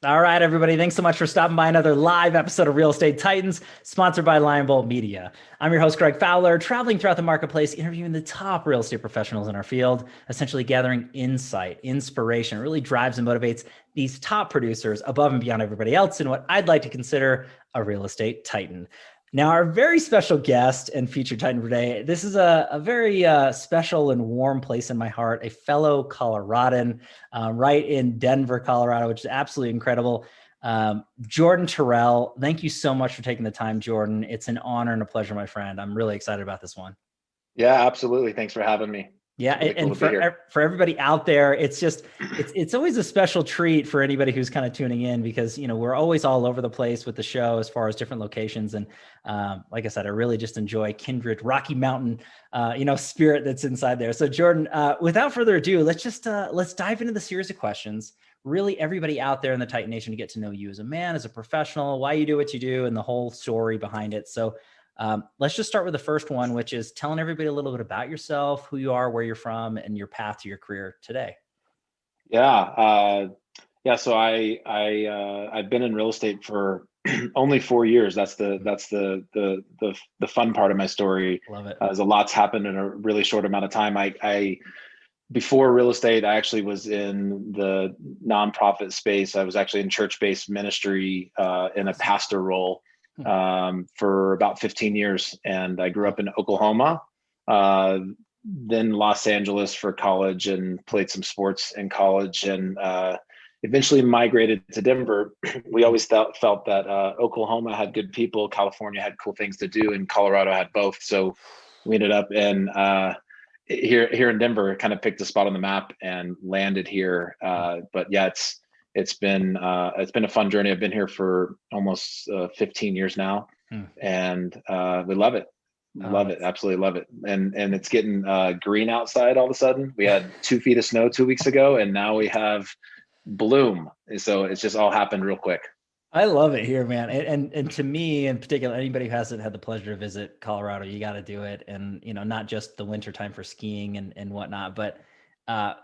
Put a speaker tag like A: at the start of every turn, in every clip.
A: All right, everybody. Thanks so much for stopping by another live episode of Real Estate Titans, sponsored by Lion Bolt Media. I'm your host, Greg Fowler, traveling throughout the marketplace, interviewing the top real estate professionals in our field, essentially gathering insight, inspiration. It really drives and motivates these top producers above and beyond everybody else in what I'd like to consider a real estate titan. Now, our very special guest and featured titan for today, this is a very special and warm place in my heart, a fellow Coloradan, right in Denver, Colorado, which is absolutely incredible. Jordan Terrell, thank you so much for taking the time, Jordan. It's an honor and a pleasure, my friend. I'm really excited about this one.
B: Yeah, absolutely. Thanks for having me.
A: Yeah,
B: Really cool
A: and
B: to be here.
A: for everybody out there, it's always a special treat for anybody who's kind of tuning in because we're always all over the place with the show as far as different locations, and like I said, I really just enjoy kindred Rocky Mountain spirit that's inside there. So Jordan, without further ado, let's dive into the series of questions. Really, everybody out there in the Titan Nation to get to know you as a man, as a professional, why you do what you do, and the whole story behind it. So let's just start with the first one, which is telling everybody a little bit about yourself, who you are, where you're from, and your path to your career today.
B: Yeah, So I've been in real estate for only 4 years. That's the fun part of my story.
A: Love it.
B: There's a lot's happened in a really short amount of time. I before real estate, I actually was in the nonprofit space. I was actually in church-based ministry in a pastor role for about 15 years, and I grew up in Oklahoma. Then Los Angeles for college and played some sports in college, and eventually migrated to Denver. We always felt that Oklahoma had good people, California had cool things to do, and Colorado had both. So we ended up in here in Denver, kind of picked a spot on the map and landed here. But yeah, it's been a fun journey. I've been here for almost 15 years now, and we love it. Love it. Absolutely love it. And it's getting green outside all of a sudden. We had 2 feet of snow 2 weeks ago, and now we have bloom. So it's just all happened real quick.
A: I love it here, man. And to me in particular, anybody who hasn't had the pleasure to visit Colorado, you got to do it. And, not just the winter time for skiing and whatnot, but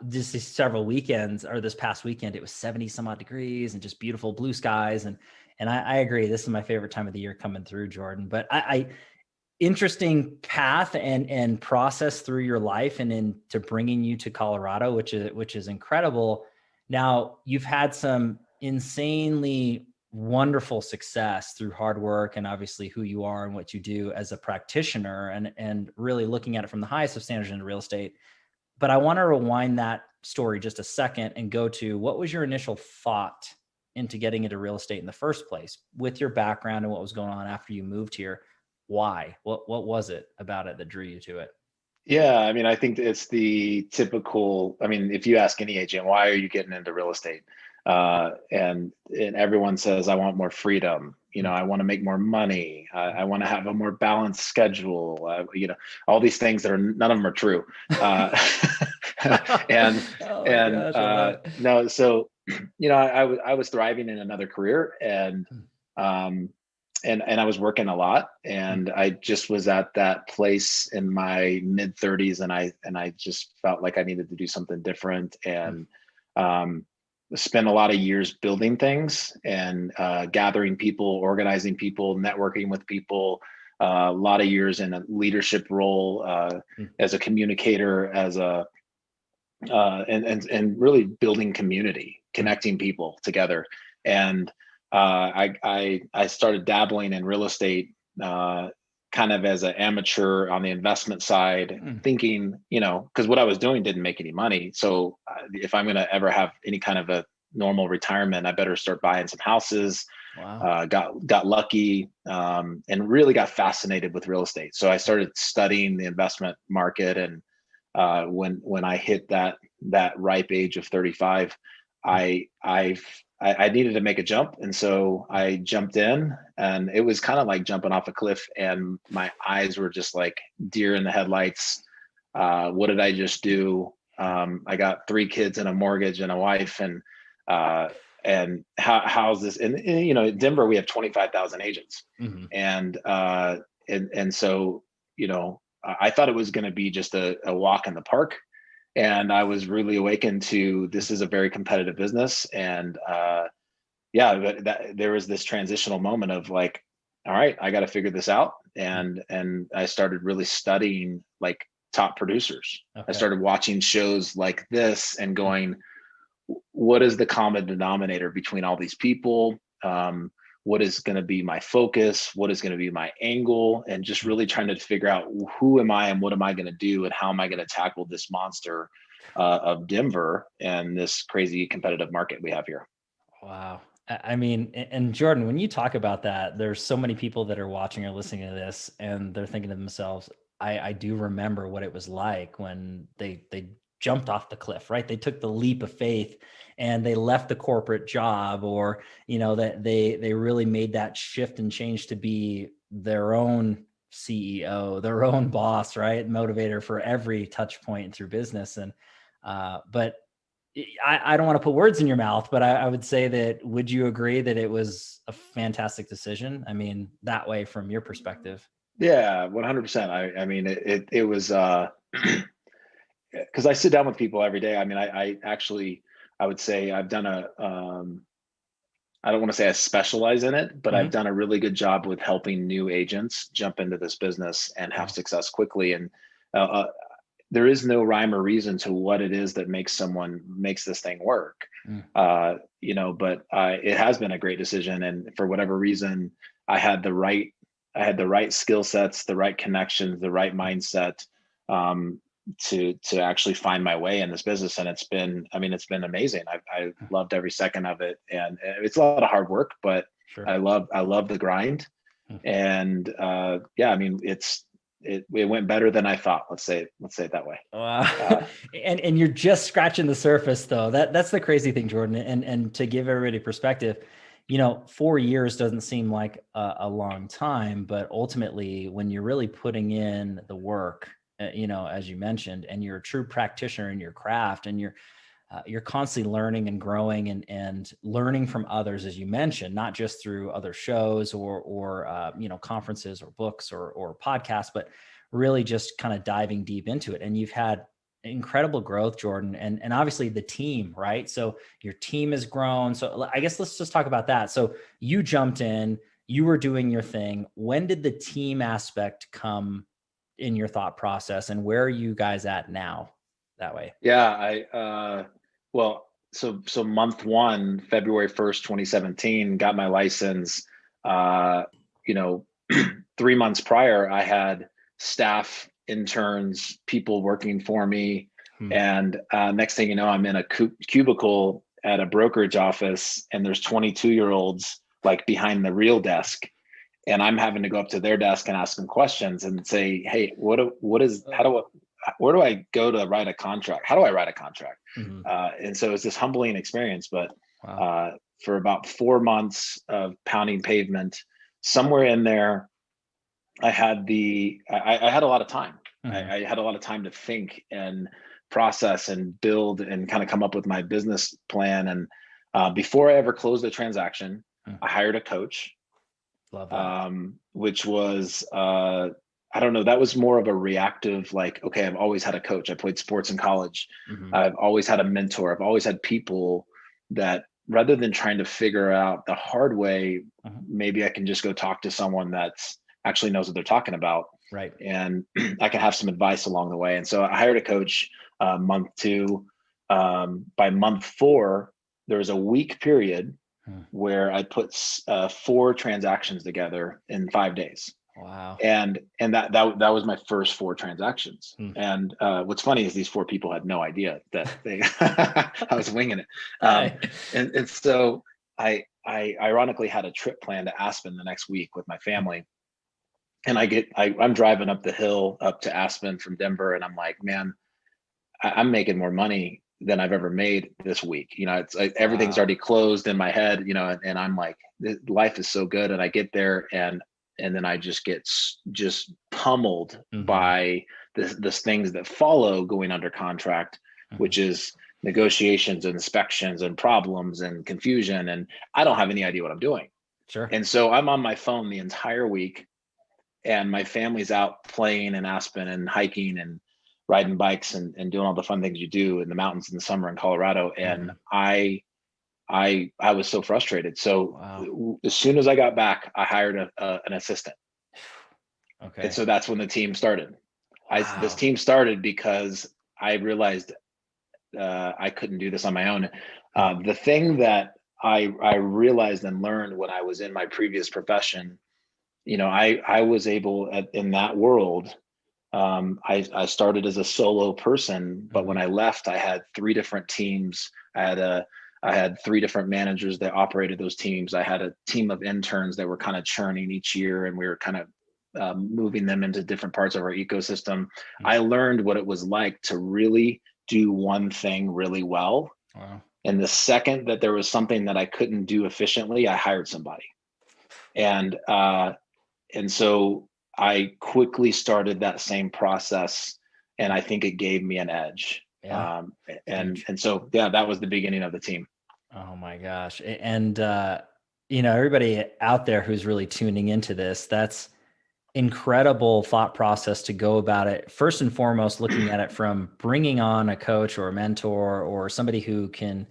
A: just these several weekends, or this past weekend, it was 70 some odd degrees and just beautiful blue skies. And I agree. This is my favorite time of the year coming through, Jordan. But I interesting path and process through your life and into bringing you to Colorado, which is incredible. Now, you've had some insanely wonderful success through hard work and obviously who you are and what you do as a practitioner, and really looking at it from the highest of standards in real estate. But I want to rewind that story just a second and go to, what was your initial thought into getting into real estate in the first place with your background and what was going on after you moved here? Why? What was it about it that drew you to it?
B: Yeah, I mean, I think it's the typical. I mean, if you ask any agent, why are you getting into real estate? And everyone says, I want more freedom. I want to make more money. I want to have a more balanced schedule. All these things that are, none of them are true. And
A: Oh my
B: and
A: gosh,
B: no, so I was thriving in another career, um, and I was working a lot, and I just was at that place in my mid 30s, and I just felt like I needed to do something different, and spent a lot of years building things and gathering people, organizing people, networking with people. A lot of years in a leadership role as a communicator, as a and really building community, connecting people together. And I started dabbling in real estate kind of as an amateur on the investment side, thinking, because what I was doing didn't make any money. So if I'm going to ever have any kind of a normal retirement, I better start buying some houses.
A: Wow.
B: Got lucky, and really got fascinated with real estate. So I started studying the investment market, and when I hit that ripe age of 35, I needed to make a jump, and so I jumped in, and it was kind of like jumping off a cliff, and my eyes were just like deer in the headlights. What did I just do? I got 3 kids and a mortgage and a wife, and how's this? And in Denver we have 25,000 agents, and so I thought it was going to be just a walk in the park. And I was really awakened to, this is a very competitive business, and yeah, that there was this transitional moment of like, all right, I got to figure this out. And I started really studying like top producers. I
A: Okay.
B: started watching shows like this and going, what is the common denominator between all these people? What is going to be my focus? What is going to be my angle? And just really trying to figure out who am I and what am I going to do and how am I going to tackle this monster of Denver and this crazy competitive market we have here.
A: Wow. I mean, and Jordan, when you talk about that, there's so many people that are watching or listening to this, and they're thinking to themselves, I do remember what it was like when they jumped off the cliff, right? They took the leap of faith and they left the corporate job, or that they really made that shift and change to be their own CEO, their own boss, right? Motivator for every touch point through business. And but I don't want to put words in your mouth, but I would say that, would you agree that it was a fantastic decision? I mean, that way from your perspective.
B: Yeah, 100%. I mean, it was, because I sit down with people every day. I mean, I actually, I would say I've done I don't want to say I specialize in it, but I've
A: Mhm.
B: done a really good job with helping new agents jump into this business and have
A: Mm,
B: success quickly. And uh, uh, there is no rhyme or reason to what it is that makes this thing work.
A: mm,
B: But it has been a great decision. And for whatever reason, I had the right, I had the right skill sets, the right connections, the right mindset, um, to actually find my way in this business. And it's been amazing. I
A: mm.
B: loved every second of it. And it's a lot of hard work, but
A: Sure.
B: I love the grind.
A: Mm.
B: And yeah, I mean, it went better than I thought. Let's say it that way.
A: Wow.
B: Uh,
A: And you're just scratching the surface though. That's the crazy thing, Jordan. And to give everybody perspective, 4 years doesn't seem like a long time, but ultimately when you're really putting in the work, as you mentioned, and you're a true practitioner in your craft, and you're constantly learning and growing and learning from others, as you mentioned, not just through other shows or conferences or books or podcasts, but really just kind of diving deep into it. And you've had incredible growth, Jordan, and obviously the team, right? So your team has grown. So I guess let's just talk about that. So you jumped in, you were doing your thing. When did the team aspect come in your thought process, and where are you guys at now that way?
B: yeah, well, so month one, February 1st, 2017, got my license. Uh, you know, 3 months prior, I had staff, interns, people working for me.
A: Hmm.
B: And next thing you know, I'm in a cubicle at a brokerage office, and there's 22-year-olds like behind the real desk. And I'm having to go up to their desk and ask them questions and say, "Hey, where do I go to write a contract? How do I write a contract?"
A: Mhm.
B: And so it's this humbling experience. But
A: Wow.
B: uh, for about 4 months of pounding pavement, somewhere in there, I had a lot of time.
A: Mhm.
B: I had a lot of time to think and process and build and kind of come up with my business plan. And before I ever closed a transaction,
A: Mm.
B: I hired a coach,
A: Love that.
B: which was I don't know, that was more of a reactive, like, okay, I've always had a coach. I played sports in college.
A: Mhm.
B: I've always had a mentor. I've always had people that, rather than trying to figure out the hard way,
A: Mhm.
B: maybe I can just go talk to someone that's actually knows what they're talking about,
A: Right.
B: and I can have some advice along the way. And so I hired a coach month two. By month four, there was a week period
A: Mm.
B: where I put 4 transactions together in 5 days.
A: Wow.
B: And that was my first 4 transactions.
A: Mm.
B: And what's funny is these 4 people had no idea that I was winging it. Um,
A: Hey.
B: and so I ironically had a trip planned to Aspen the next week with my family. And I'm driving up the hill up to Aspen from Denver, and I'm like, man, I'm making more money than I've ever made this week. It's like everything's
A: Wow.
B: already closed in my head, and I'm like, life is so good. And I get there, and then I just get just pummeled
A: Mhm.
B: by this things that follow going under contract,
A: Mhm.
B: which is negotiations and inspections and problems and confusion. And I don't have any idea what I'm doing.
A: Sure.
B: And so I'm on my phone the entire week, and my family's out playing in Aspen and hiking and riding bikes and doing all the fun things you do in the mountains in the summer in Colorado. And
A: Mhm.
B: I was so frustrated. So
A: Wow.
B: as soon as I got back, I hired an assistant. And
A: Okay.
B: so that's when the team started. This
A: Wow.
B: team started because I realized I couldn't do this on my own. The thing that I realized and learned when I was in my previous profession, I was able in that world. I started as a solo person, but when
A: Mhm.
B: I left, I had three different teams. I had three different managers that operated those teams. I had a team of interns that were kind of churning each year, and we were kind of moving them into different parts of our ecosystem.
A: Mm.
B: I learned what it was like to really do one thing really well.
A: Wow.
B: And the second that there was something that I couldn't do efficiently, I hired somebody. And so I quickly started that same process, and I think it gave me an edge.
A: Yeah.
B: And
A: Huge.
B: so yeah, that was the beginning of the team.
A: Oh my gosh. And everybody out there who's really tuning into this, that's incredible thought process to go about it. First and foremost, looking at it from bringing on a coach or a mentor or somebody who can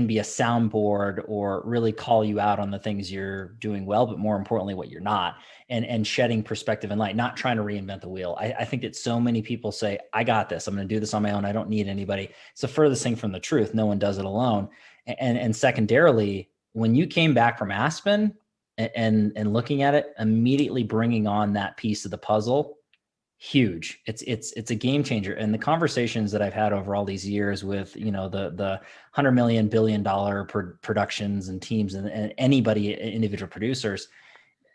A: be a soundboard or really call you out on the things you're doing well, but more importantly, what you're not, and shedding perspective and light, not trying to reinvent the wheel. I think that so many people say, I got this, I'm going to do this on my own, I don't need anybody. It's the furthest thing from the truth. No one does it alone. And secondarily, when you came back from Aspen and looking at it, immediately bringing on that piece of the puzzle, huge. It's a game changer. And the conversations that I've had over all these years with the 100 million $1 billion productions and teams and anybody, individual producers,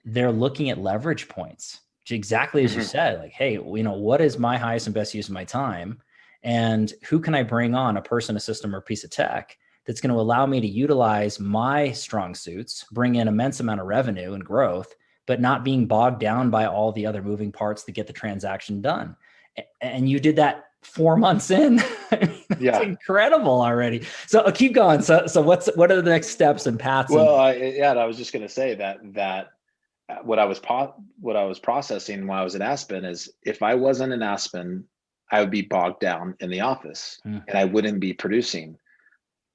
A: they're looking at leverage points, exactly as you
B: Mhm.
A: said. Like, hey, what is my highest and best use of my time, and who can I bring on, a person, a system, or a piece of tech that's going to allow me to utilize my strong suits, bring in immense amount of revenue and growth, but not being bogged down by all the other moving parts to get the transaction done. And you did that 4 months in. I mean, that's
B: Yeah.
A: incredible already. So keep going. So what are the next steps and paths?
B: Well,
A: And
B: I was just going to say that what I was processing while I was at Aspen is, if I wasn't in Aspen, I would be bogged down in the office
A: Hmm.
B: and I wouldn't be producing.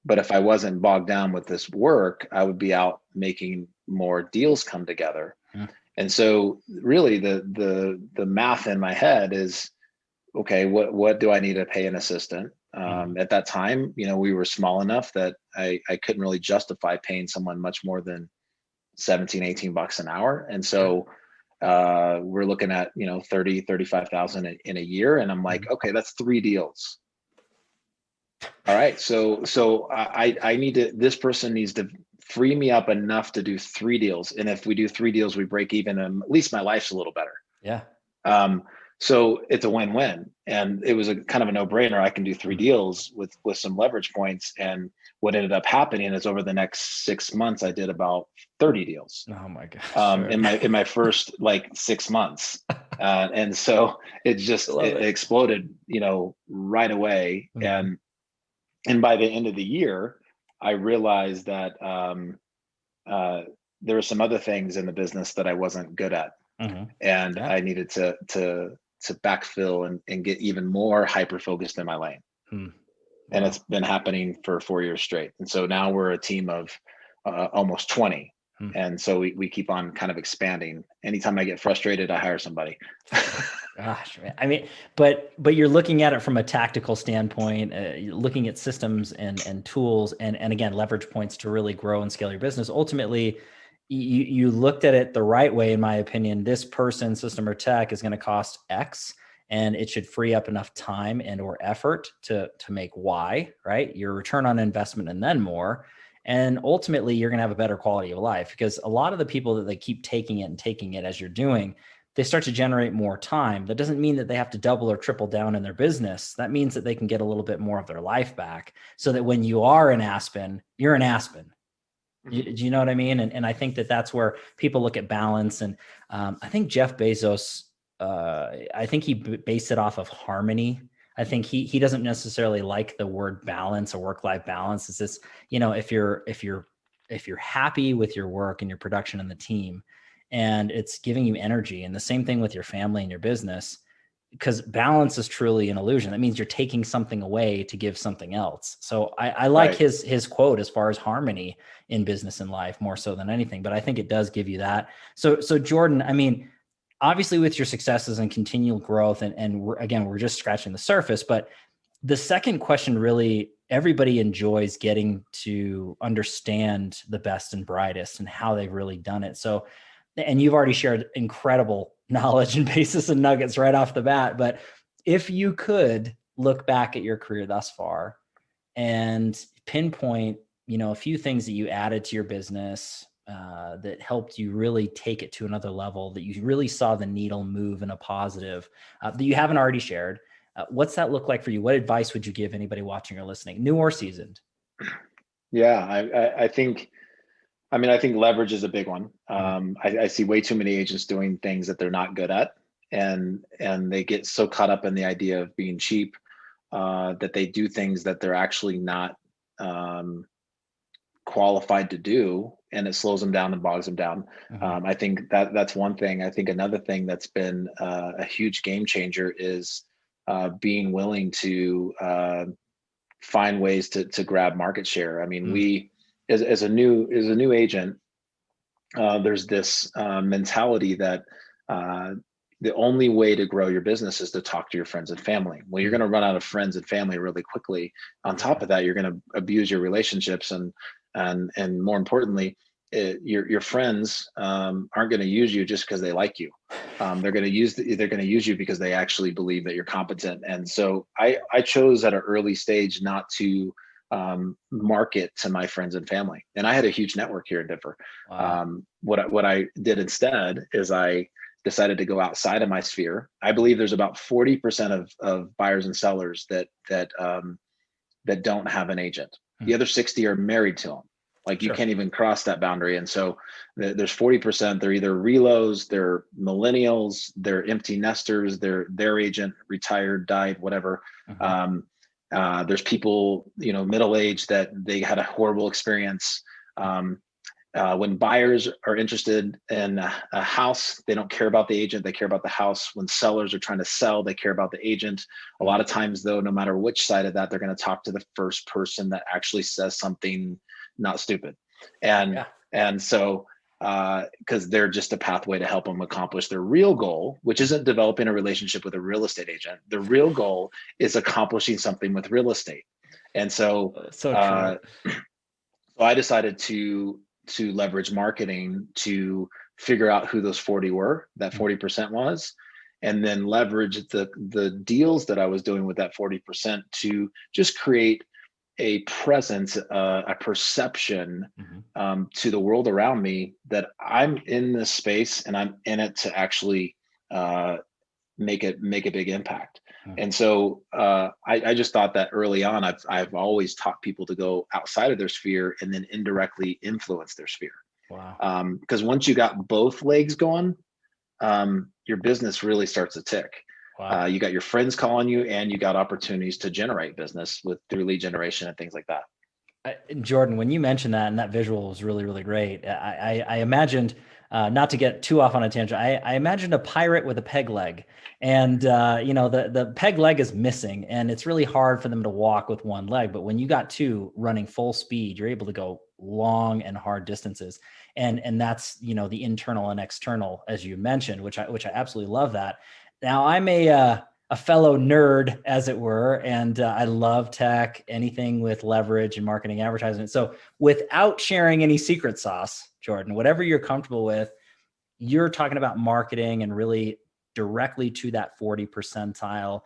B: But if I wasn't bogged down with this work, I would be out making more deals come together.
A: Hmm.
B: And so really the math in my head is, okay, what do I need to pay an assistant?
A: Hmm.
B: At that time, we were small enough that I couldn't really justify paying someone much more than 17, $18 an hour. And
A: Sure.
B: so we're looking at 30, 35,000 in a year. And I'm like,
A: Mhm.
B: okay, that's three deals. All right. So I need to, this person needs to free me up enough to do three deals. And if we do three deals, we break even, and at least my life's a little better.
A: Yeah.
B: Um, so it's a win-win, and it was a kind of a no-brainer. I can do three
A: Mhm.
B: deals with some leverage points. And what ended up happening is, over the next 6 months, I did about 30 deals
A: Oh my gosh. Sure.
B: in my first like 6 months. And so
A: I love
B: it
A: it.
B: exploded, right away.
A: Mhm.
B: And by the end of the year, I realized that uh, there were some other things in the business that I wasn't good at,
A: Mhm.
B: and
A: Yeah.
B: I needed to backfill and get even more hyper focused in my lane.
A: Hmm.
B: And
A: Wow.
B: it's been happening for 4 years straight. And so now we're a team of almost 20.
A: Hmm.
B: And so we keep on kind of expanding. Anytime I get frustrated, I hire somebody.
A: Gosh, man. I mean, but you're looking at it from a tactical standpoint, you're looking at systems and tools and again leverage points to really grow and scale your business. Ultimately, you looked at it the right way, in my opinion. This person, system, or tech is going to cost X, and it should free up enough time and or effort to make Y, right? Your return on investment and then more. And ultimately, you're going to have a better quality of life, because a lot of the people that they keep taking it as you're doing, they start to generate more time. That doesn't mean that they have to double or triple down in their business. That means that they can get a little bit more of their life back, so that when you are in Aspen, you're in Aspen.
B: Mhm.
A: Do you know what I mean? And I think that that's where people look at balance. And I think Jeff Bezos, I think he based it off of harmony. I think he doesn't necessarily like the word balance or work-life balance. It's this, if you're happy with your work and your production and the team, and it's giving you energy, and the same thing with your family and your business, because balance is truly an illusion. That means you're taking something away to give something else. So I like
B: Right.
A: his quote as far as harmony in business and life more so than anything, but I think it does give you that. So Jordan, I mean, obviously with your successes and continual growth, and we're just scratching the surface, but the second question, really, everybody enjoys getting to understand the best and brightest and how they've really done it. So, and you've already shared incredible knowledge and basis and nuggets right off the bat. But if you could look back at your career thus far and pinpoint, a few things that you added to your business that helped you really take it to another level, that you really saw the needle move in a positive, that you haven't already shared, what's that look like for you? What advice would you give anybody watching or listening, new or seasoned?
B: Yeah, I think, I think leverage is a big one. I see way too many agents doing things that they're not good at, and they get so caught up in the idea of being cheap that they do things that they're actually not qualified to do, and it slows them down and bogs them down. I think that's one thing. I think another thing that's been a huge game changer is being willing to find ways to grab market share. I mean, we as a new agent, there's this mentality that the only way to grow your business is to talk to your friends and family. Well, you're going to run out of friends and family really quickly. On top of that, you're going to abuse your relationships, and more importantly, your friends aren't going to use you just because they like you. They're going to use you because they actually believe that you're competent. And so I chose at an early stage not to market to my friends and family. And I had a huge network here in Denver.
A: Wow.
B: What I did instead is I decided to go outside of my sphere. I believe there's about 40% of buyers and sellers that don't have an agent. The other 60 are married to them. Like, you can't even cross that boundary. And so there's 40%. They're either relos, they're millennials, they're empty nesters, they're their agent retired, died, whatever. There's people, middle-aged, that they had a horrible experience. When buyers are interested in a house, they don't care about the agent, they care about the house. When sellers are trying to sell, they care about the agent. A lot of times, though, no matter which side of that, they're going to talk to the first person that actually says something not stupid. And so because they're just a pathway to help them accomplish their real goal, which isn't developing a relationship with a real estate agent. The real goal is accomplishing something with real estate. And so
A: So true.
B: So I decided to leverage marketing to figure out who those 40 were, that 40% was, and then leverage the deals that I was doing with that 40% to just create a presence, a perception to the world around me that I'm in this space and I'm in it to actually make a big impact. And so I just thought that early on, I've always taught people to go outside of their sphere and then indirectly influence their sphere.
A: Wow.
B: Because once you got both legs going, your business really starts to tick.
A: Wow.
B: You got your friends calling you, and you got opportunities to generate business through lead generation and things like that.
A: Jordan, when you mentioned that, and that visual was really, really great, I imagined, not to get too off on a tangent, I imagined a pirate with a peg leg, and the peg leg is missing, and it's really hard for them to walk with one leg. But when you got two running full speed, you're able to go long and hard distances, and that's the internal and external, as you mentioned, which I absolutely love that. Now I'm a fellow nerd, as it were, and I love tech, anything with leverage and marketing, advertising. So without sharing any secret sauce, Jordan, whatever you're comfortable with, you're talking about marketing and really directly to that 40 percentile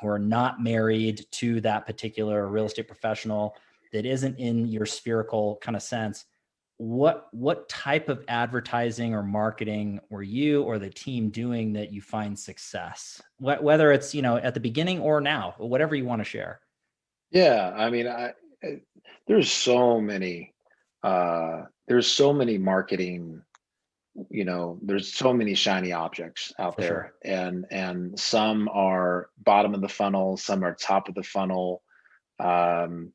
A: who are not married to that particular real estate professional that isn't in your spherical kind of sense. What type of advertising or marketing were you or the team doing that you find success, whether it's at the beginning or now, whatever you want to share?
B: Yeah, I mean, there's so many marketing, there's so many shiny objects out
A: For
B: there,
A: sure.
B: and some are bottom of the funnel, some are top of the funnel. And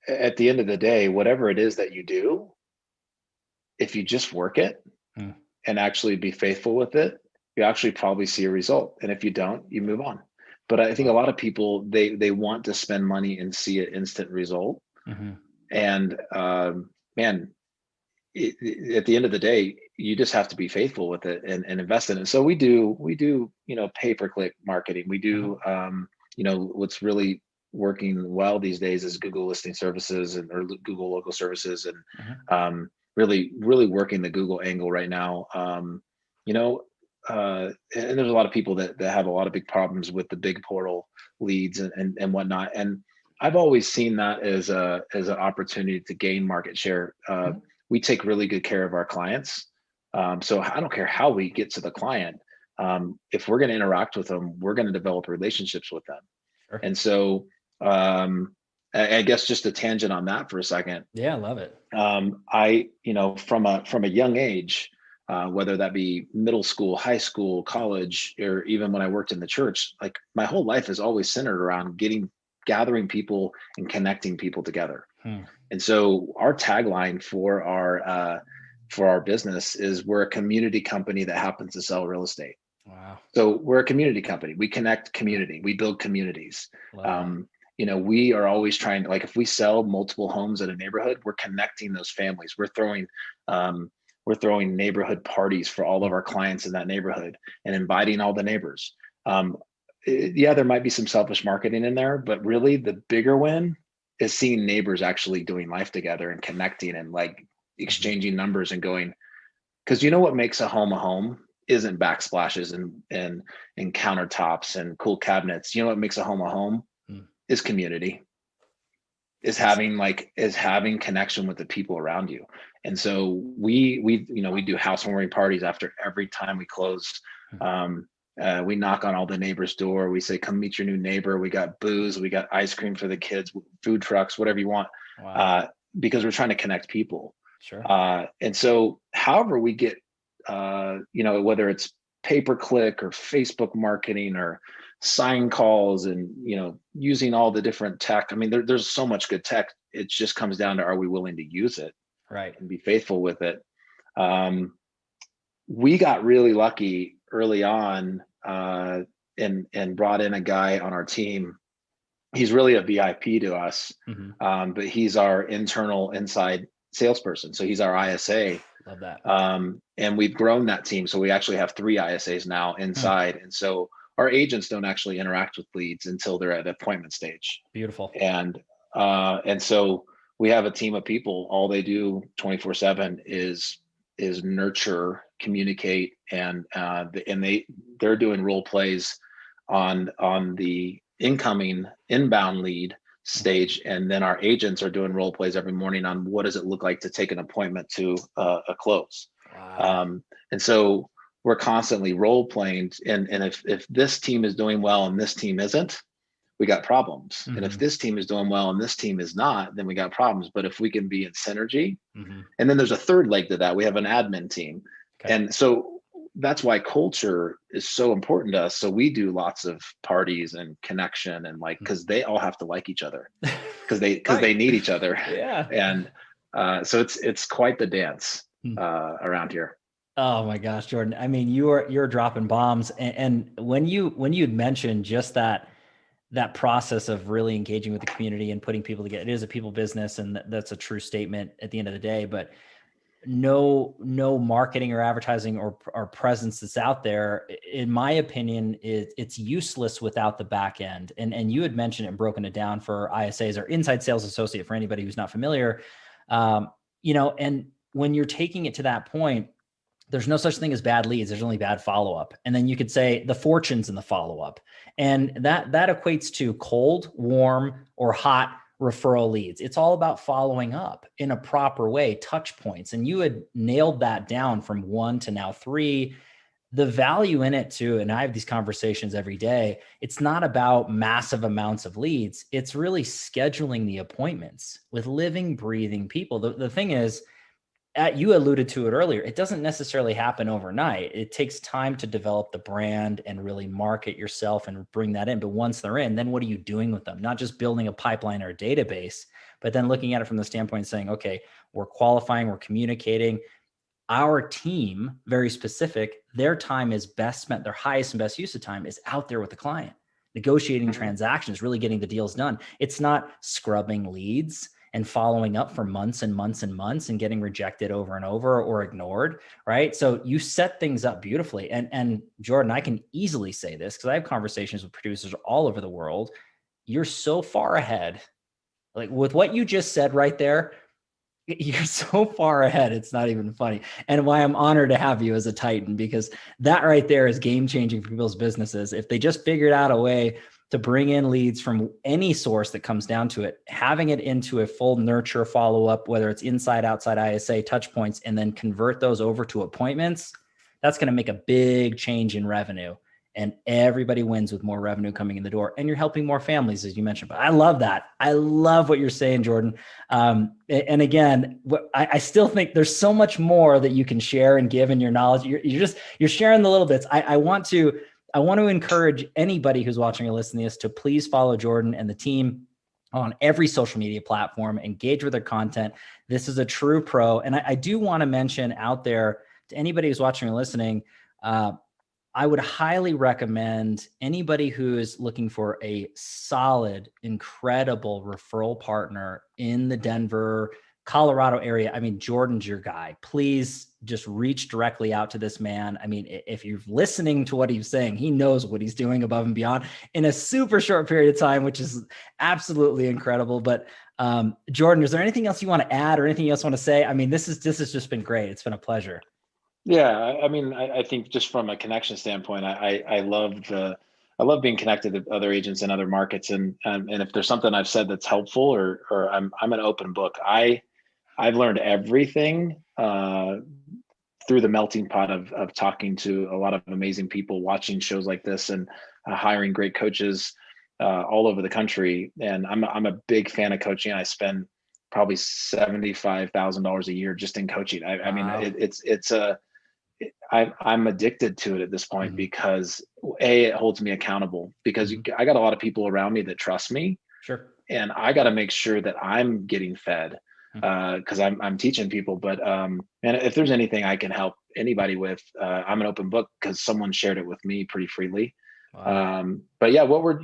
B: at the end of the day, whatever it is that you do, if you just work it
A: Mm.
B: and actually be faithful with it, you actually probably see a result. And if you don't, you move on. But I think a lot of people, they want to spend money and see an instant result.
A: Mm-hmm.
B: And man, at the end of the day, you just have to be faithful with it and invest in it. So we do, pay-per-click marketing. We do, what's really working well these days is Google listing services or Google local services, and
A: Mm-hmm.
B: really working the Google angle right now. You know, and there's a lot of people that have a lot of big problems with the big portal leads and whatnot. And I've always seen that as an opportunity to gain market share. We take really good care of our clients. So I don't care how we get to the client. If we're going to interact with them, we're going to develop relationships with them.
A: Sure.
B: And so I guess just a tangent on that for a second.
A: Yeah, I love it.
B: From a young age, whether that be middle school, high school, college, or even when I worked in the church, like my whole life is always centered around gathering people and connecting people together.
A: Hmm.
B: And so our tagline for our business is, we're a community company that happens to sell real estate.
A: Wow.
B: So we're a community company. We connect community. We build communities.
A: Love that.
B: We are always trying to, like, if we sell multiple homes in a neighborhood, we're connecting those families. We're throwing neighborhood parties for all of our clients in that neighborhood and inviting all the neighbors. Yeah, there might be some selfish marketing in there, but really the bigger win is seeing neighbors actually doing life together and connecting and like exchanging numbers and going, because what makes a home isn't backsplashes and countertops and cool cabinets. What makes a home is community, is having connection with the people around you. And so we do housewarming parties after every time we close. We knock on all the neighbors' door. We say, come meet your new neighbor. We got booze, we got ice cream for the kids, food trucks, whatever you want.
A: Wow.
B: Because we're trying to connect people.
A: Sure.
B: And so however we get, whether it's pay-per-click or Facebook marketing or sign calls and, using all the different tech. I mean, there's so much good tech. It just comes down to, are we willing to use it?
A: Right.
B: And be faithful with it. We got really lucky early on, and brought in a guy on our team. He's really a VIP to us, but he's our inside salesperson. So he's our ISA.
A: Love that.
B: And we've grown that team. So we actually have 3 ISAs now inside. And so our agents don't actually interact with leads until they're at appointment stage.
A: Beautiful.
B: And so we have a team of people. All they do 24/7 is nurture, communicate, and they're doing role plays on the inbound lead stage, and then our agents are doing role plays every morning on what does it look like to take an appointment to a close.
A: Wow.
B: And so we're constantly role playing, and if this team is doing well and this team isn't, we got problems. And if this team is doing well and this team is not, then we got problems. But if we can be in synergy, and then there's a third leg to that, we have an admin team. Okay. And so that's why culture is so important to us. So we do lots of parties and connection, and because they all have to like each other, because they need each other.
A: Yeah.
B: And so it's quite the dance around here.
A: Oh my gosh, Jordan. I mean, you're dropping bombs. And when you'd mentioned just that process of really engaging with the community and putting people together, it is a people business, and that's a true statement at the end of the day. But no marketing or advertising or presence that's out there, in my opinion, it's useless without the back end. And you had mentioned it and broken it down for ISAs, or inside sales associate, for anybody who's not familiar. And when you're taking it to that point, there's no such thing as bad leads. There's only bad follow-up. And then you could say the fortunes in the follow-up. And that equates to cold, warm, or hot referral leads. It's all about following up in a proper way, touch points. And you had nailed that down from 1 to now 3. The value in it too, and I have these conversations every day, it's not about massive amounts of leads. It's really scheduling the appointments with living, breathing people. The thing is, you alluded to it earlier, it doesn't necessarily happen overnight. It takes time to develop the brand and really market yourself and bring that in. But once they're in, then what are you doing with them? Not just building a pipeline or a database, but then looking at it from the standpoint of saying, okay, we're qualifying, we're communicating. Our team, very specific, their time is best spent, their highest and best use of time is out there with the client, negotiating transactions, really getting the deals done. It's not scrubbing leads and following up for months and months and months and getting rejected over and over or ignored, right? So you set things up beautifully. And Jordan, I can easily say this because I have conversations with producers all over the world. You're so far ahead. Like with what you just said right there, you're so far ahead. It's not even funny. And why I'm honored to have you as a Titan, because that right there is game changing for people's businesses. If they just figured out a way to bring in leads from any source that comes down to it, having it into a full nurture follow-up, whether it's inside, outside ISA touch points, and then convert those over to appointments, that's going to make a big change in revenue. And everybody wins with more revenue coming in the door, and you're helping more families, as you mentioned. But I love that. I love what you're saying, Jordan. And again, I still think there's so much more that you can share and give in your knowledge. You're sharing the little bits. I want to encourage anybody who's watching or listening to this to please follow Jordan and the team on every social media platform, engage with their content. This is a true pro. And I do want to mention out there to anybody who's watching or listening, I would highly recommend anybody who is looking for a solid, incredible referral partner in the Denver, Colorado area. I mean, Jordan's your guy. Please just reach directly out to this man. I mean, if you're listening to what he's saying, he knows what he's doing above and beyond in a super short period of time, which is absolutely incredible. But Jordan, is there anything else you want to add or anything else you want to say? I mean, this has just been great. It's been a pleasure.
B: Yeah, I mean, I think just from a connection standpoint, I love being connected to other agents in other markets, and if there's something I've said that's helpful, or I'm an open book. I've learned everything through the melting pot of talking to a lot of amazing people, watching shows like this, and hiring great coaches all over the country. And I'm a big fan of coaching. I spend probably $75,000 a year just in coaching. I mean, I'm addicted to it at this point because it holds me accountable, because I got a lot of people around me that trust me.
A: Sure.
B: And I got to make sure that I'm getting fed because I'm teaching people. But and if there's anything I can help anybody with, I'm an open book because someone shared it with me pretty freely.
A: Wow.
B: But yeah, what we're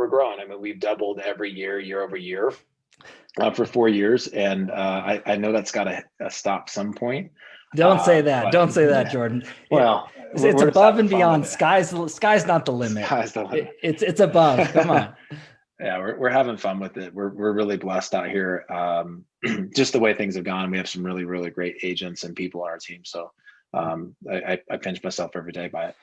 B: growing. I mean, we've doubled every year over year for 4 years, and I know that's got to stop some point.
A: Don't say that. Don't say that, Jordan.
B: Well,
A: it's above and beyond. Sky's not the limit.
B: Sky's the limit.
A: It's above. Come on.
B: Yeah, we're having fun with it. We're really blessed out here. Just the way things have gone. We have some really, really great agents and people on our team. So I pinch myself every day by it.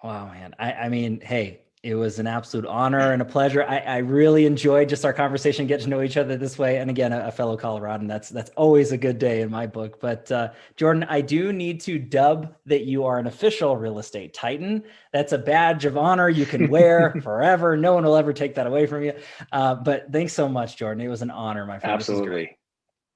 A: Wow, man. I mean, hey, it was an absolute honor and a pleasure. I really enjoyed just our conversation, get to know each other this way. And again, a fellow Coloradan, that's always a good day in my book. But Jordan, I do need to dub that you are an official real estate Titan. That's a badge of honor you can wear forever. No one will ever take that away from you. But thanks so much, Jordan. It was an honor, my friend.
B: Absolutely.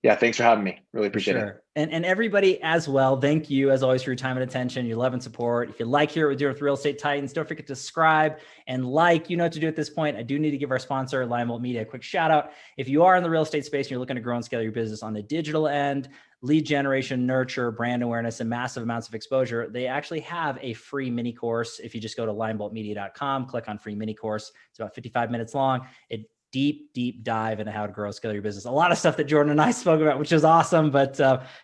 B: Yeah, thanks for having me. Really appreciate it.
A: And everybody as well, thank you as always for your time and attention, your love and support. If you like Hear It With Your Real Estate Titans, don't forget to subscribe and like. You know what to do at this point. I do need to give our sponsor, Limebolt Media, a quick shout out. If you are in the real estate space and you're looking to grow and scale your business on the digital end, lead generation, nurture, brand awareness, and massive amounts of exposure, they actually have a free mini course. If you just go to limeboltmedia.com, click on free mini course. It's about 55 minutes long. It deep dive into how to grow, scale your business. A lot of stuff that Jordan and I spoke about, which is awesome, but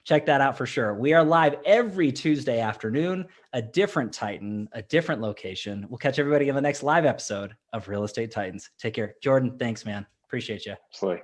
A: check that out for sure. We are live every Tuesday afternoon, a different Titan, a different location. We'll catch everybody in the next live episode of Real Estate Titans. Take care. Jordan, thanks, man. Appreciate you.
B: Absolutely.